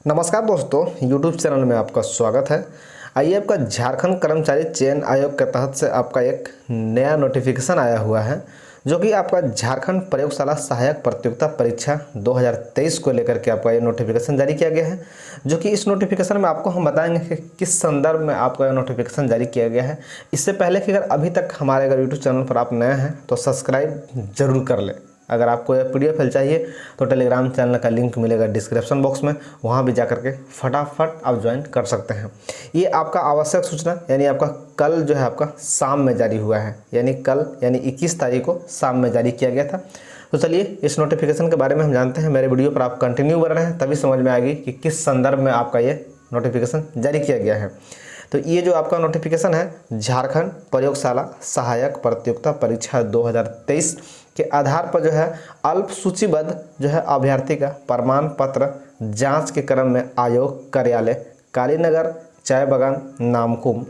नमस्कार दोस्तों, YouTube channel में आपका स्वागत है। आइए, आपका झारखंड कर्मचारी चयन आयोग के तहत से आपका एक नया नोटिफिकेशन आया हुआ है, जो कि आपका झारखंड प्रयोगशाला सहायक प्रतियोगिता परीक्षा 2023 को लेकर के आपका ये नोटिफिकेशन जारी किया गया है। जो कि इस नोटिफिकेशन में आपको हम बताएंगे कि किस संदर्भ में आपका नोटिफिकेशन जारी किया गया है। इससे पहले कि अगर अभी तक हमारे यूट्यूब चैनल पर आप नए हैं तो सब्सक्राइब जरूर कर लें। अगर आपको यह PDF फाइल चाहिए तो टेलीग्राम चैनल का लिंक मिलेगा डिस्क्रिप्शन बॉक्स में, वहाँ भी जाकर के फटाफट आप ज्वाइन कर सकते हैं। ये आपका आवश्यक सूचना यानी आपका कल जो है आपका शाम में जारी हुआ है, यानी कल यानी 21 तारीख को शाम में जारी किया गया था। तो चलिए इस नोटिफिकेशन के बारे में हम जानते हैं। मेरे वीडियो पर आप कंटिन्यू कर रहे हैं तभी समझ में आएगी कि किस संदर्भ में आपका ये नोटिफिकेशन जारी किया गया है। तो ये जो आपका नोटिफिकेशन है झारखंड प्रयोगशाला सहायक प्रतियोगिता परीक्षा 2023 के आधार पर जो है अल्प सूचीबद्ध जो है अभ्यर्थी का प्रमाण पत्र जांच के क्रम में आयोग कार्यालय कालीनगर चाय बागान नामकुम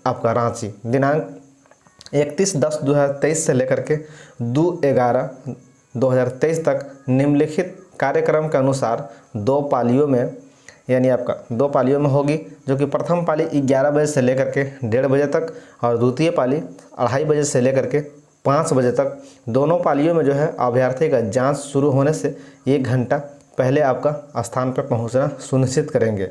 आपका रांची दिनांक 31/10/2023 से लेकर के 2/11/2023 तक निम्नलिखित कार्यक्रम के अनुसार दो पालियों में यानी आपका दो पालियों में होगी, जो कि प्रथम पाली 11 बजे से लेकर के 1:30 बजे तक और द्वितीय पाली 2:30 बजे से लेकर के 5 बजे तक। दोनों पालियों में जो है अभ्यर्थी का जांच शुरू होने से 1 घंटा पहले आपका स्थान पर पहुंचना सुनिश्चित करेंगे।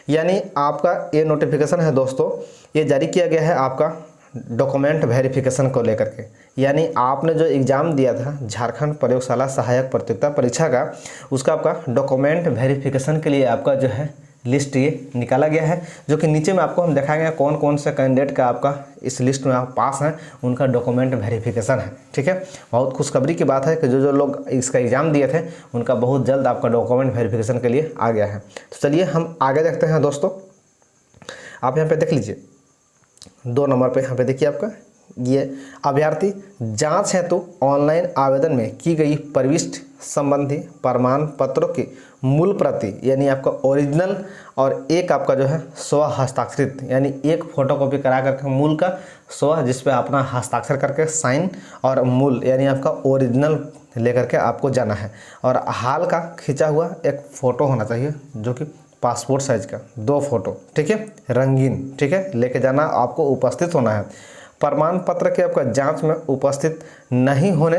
यानी आपका ये नोटिफिकेशन है दोस्तों, ये जारी किया गया है आपका डॉक्यूमेंट वेरिफिकेशन को लेकर के। यानी आपने जो एग्ज़ाम दिया था झारखंड प्रयोगशाला सहायक प्रतियोगिता परीक्षा का, उसका आपका डॉक्यूमेंट वेरिफिकेशन के लिए आपका जो है लिस्ट ये निकाला गया है, जो कि नीचे में आपको हम दिखाएंगे कौन कौन से कैंडिडेट का आपका इस लिस्ट में आप पास हैं, उनका डॉक्यूमेंट वेरिफिकेशन है। ठीक है, बहुत खुशखबरी की बात है कि जो लोग इसका एग्ज़ाम दिए थे उनका बहुत जल्द आपका डॉक्यूमेंट वेरिफिकेशन के लिए आ गया है। तो चलिए हम आगे देखते हैं दोस्तों। आप यहाँ पर देख लीजिए 2 नंबर पे यहाँ पे देखिए आपका ये अभ्यर्थी जांच हेतु ऑनलाइन आवेदन में की गई प्रविष्टि संबंधी प्रमाण पत्रों की मूल प्रति यानी आपका ओरिजिनल और एक आपका जो है स्व हस्ताक्षरित यानी एक फोटोकॉपी करा करके मूल का स्व जिस पे अपना हस्ताक्षर करके साइन और मूल यानी आपका ओरिजिनल लेकर के आपको जाना है। और हाल का खींचा हुआ एक फ़ोटो होना चाहिए, जो कि पासपोर्ट साइज का 2 फोटो, ठीक है, रंगीन, ठीक है, लेके जाना, आपको उपस्थित होना है। प्रमाण पत्र के आपका जांच में उपस्थित नहीं होने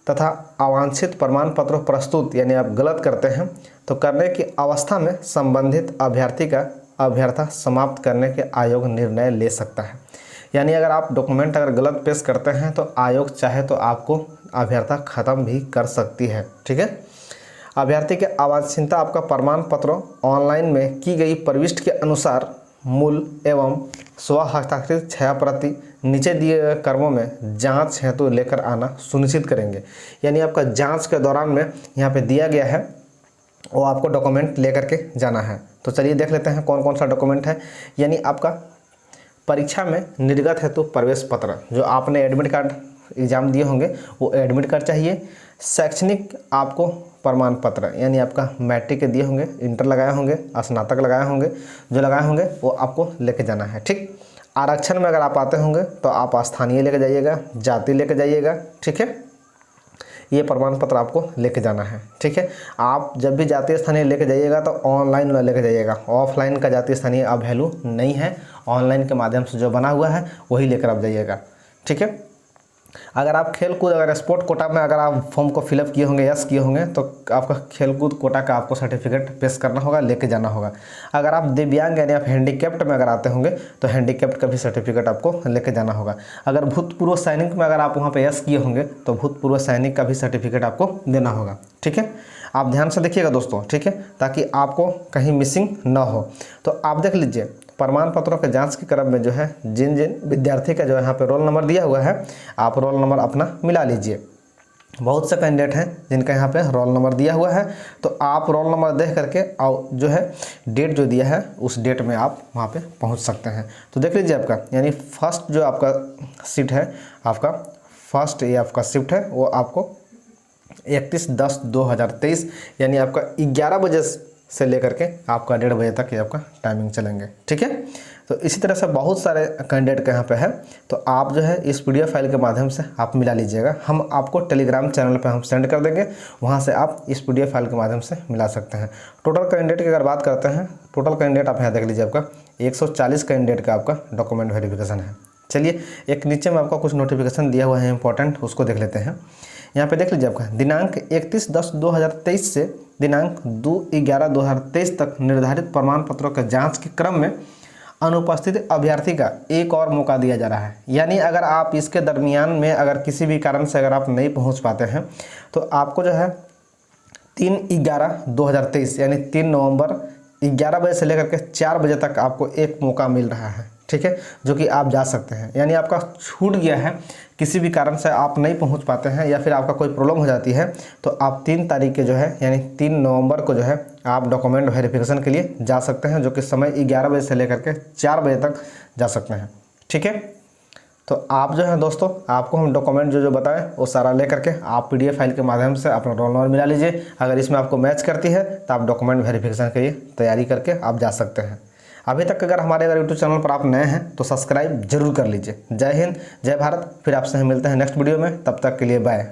तथा अवांछित प्रमाण पत्र प्रस्तुत यानी आप गलत करते हैं तो करने की अवस्था में संबंधित अभ्यर्थी का अभ्यर्था समाप्त करने के आयोग निर्णय ले सकता है। यानी अगर आप डॉक्यूमेंट अगर गलत पेश करते हैं तो आयोग चाहे तो आपको अभ्यर्था खत्म भी कर सकती है। ठीक है, अभ्यर्थी के अवांछितता आपका प्रमाण पत्रों ऑनलाइन में की गई प्रविष्टि के अनुसार मूल एवं स्व हस्ताक्षरित छाया प्रति नीचे दिए गए क्रमों में जांच हेतु लेकर आना सुनिश्चित करेंगे। यानी आपका जांच के दौरान में यहाँ पे दिया गया है वो आपको डॉक्यूमेंट लेकर के जाना है। तो चलिए देख लेते हैं कौन कौन सा डॉक्यूमेंट है। यानी आपका परीक्षा में निर्गत हेतु प्रवेश पत्र, जो आपने एडमिट कार्ड एग्ज़ाम दिए होंगे वो एडमिट कार्ड चाहिए। शैक्षणिक आपको प्रमाण पत्र यानी आपका मैट्रिक के दिए होंगे, इंटर लगाए होंगे, स्नातक लगाए होंगे, जो लगाए होंगे वो आपको लेके जाना है। ठीक, आरक्षण में अगर आप आते होंगे तो आप स्थानीय लेके जाइएगा, जाति लेके जाइएगा। ठीक है, ये प्रमाण पत्र आपको लेके जाना है। ठीक है, आप जब भी जातीय स्थानीय लेके जाइएगा तो ऑनलाइन लेके जाइएगा, ऑफलाइन का जातीय स्थानीय अब वैल्यू नहीं है, ऑनलाइन के माध्यम से जो बना हुआ है वही लेकर आप जाइएगा। ठीक है, अगर आप खेलकूद अगर स्पोर्ट कोटा में अगर आप फॉर्म को फिलअप किए होंगे, यस किए होंगे, तो आपका खेलकूद कोटा का आपको सर्टिफिकेट पेश करना होगा, लेके जाना होगा। अगर आप दिव्यांग यानी आप हैंडीकैप्ट में अगर आते होंगे तो हैंडीकैप्ट का भी सर्टिफिकेट आपको लेके जाना होगा। अगर भूतपूर्व सैनिक में अगर आप वहाँ पे यस किए होंगे तो भूतपूर्व सैनिक का भी सर्टिफिकेट आपको देना होगा। ठीक है, आप ध्यान से देखिएगा दोस्तों, ठीक है, ताकि आपको कहीं मिसिंग ना हो। तो आप देख लीजिए प्रमाण पत्रों के जांच के क्रम में जो है जिन जिन विद्यार्थी का जो है यहाँ पे रोल नंबर दिया हुआ है, आप रोल नंबर अपना मिला लीजिए। बहुत से कैंडिडेट हैं जिनका यहाँ पे रोल नंबर दिया हुआ है, तो आप रोल नंबर देख करके और जो है डेट जो दिया है उस डेट में आप वहाँ पे पहुँच सकते हैं। तो देख लीजिए आपका यानी फर्स्ट जो आपका सीट है, आपका फर्स्ट ये आपका शिफ्ट है वो आपको 31/10/2023 यानी आपका 11 बजे से लेकर के आपका 1:30 बजे तक ये आपका टाइमिंग चलेंगे। ठीक है, तो इसी तरह से बहुत सारे कैंडिडेट के यहाँ पे है, तो आप जो है इस PDF फाइल के माध्यम से आप मिला लीजिएगा। हम आपको टेलीग्राम चैनल पे हम सेंड कर देंगे, वहाँ से आप इस PDF फाइल के माध्यम से मिला सकते हैं। टोटल कैंडिडेट की अगर बात करते हैं, टोटल कैंडिडेट आप यहाँ देख लीजिए, आपका 140 कैंडिडेट का आपका डॉक्यूमेंट वेरिफिकेशन है। चलिए एक नीचे में आपका कुछ नोटिफिकेशन दिया हुआ है इंपॉर्टेंट, उसको देख लेते हैं। यहाँ पे देख लीजिए, आपका दिनांक 31/10/2023 से दिनांक 2/11/2023 तक निर्धारित प्रमाण पत्रों के जांच के क्रम में अनुपस्थित अभ्यर्थी का एक और मौका दिया जा रहा है। यानी अगर आप इसके दरमियान में अगर किसी भी कारण से अगर आप नहीं पहुंच पाते हैं, तो आपको जो है 3/11/2023 यानी 3 नवंबर 11 बजे से लेकर के 4 बजे तक आपको एक मौका मिल रहा है, ठीक है, जो कि आप जा सकते हैं। यानी आपका छूट गया है, किसी भी कारण से आप नहीं पहुंच पाते हैं या फिर आपका कोई प्रॉब्लम हो जाती है, तो आप 3 तारीख के जो है यानी 3 नवंबर को जो है आप डॉक्यूमेंट वेरिफिकेशन के लिए जा सकते हैं, जो कि समय 11 बजे से लेकर के 4 बजे तक जा सकते हैं, ठीक है। तो आप जो है दोस्तों, आपको हम डॉक्यूमेंट जो बताएं वो सारा लेकर के आप PDF फाइल के माध्यम से अपना रोल नंबर मिला लीजिए। अगर इसमें आपको मैच करती है तो आप डॉक्यूमेंट वेरिफिकेशन के लिए तैयारी करके आप जा सकते हैं। अभी तक अगर हमारे यूट्यूब चैनल पर आप नए हैं तो सब्सक्राइब जरूर कर लीजिए। जय हिंद, जय भारत। फिर आपसे मिलते हैं नेक्स्ट वीडियो में, तब तक के लिए बाय।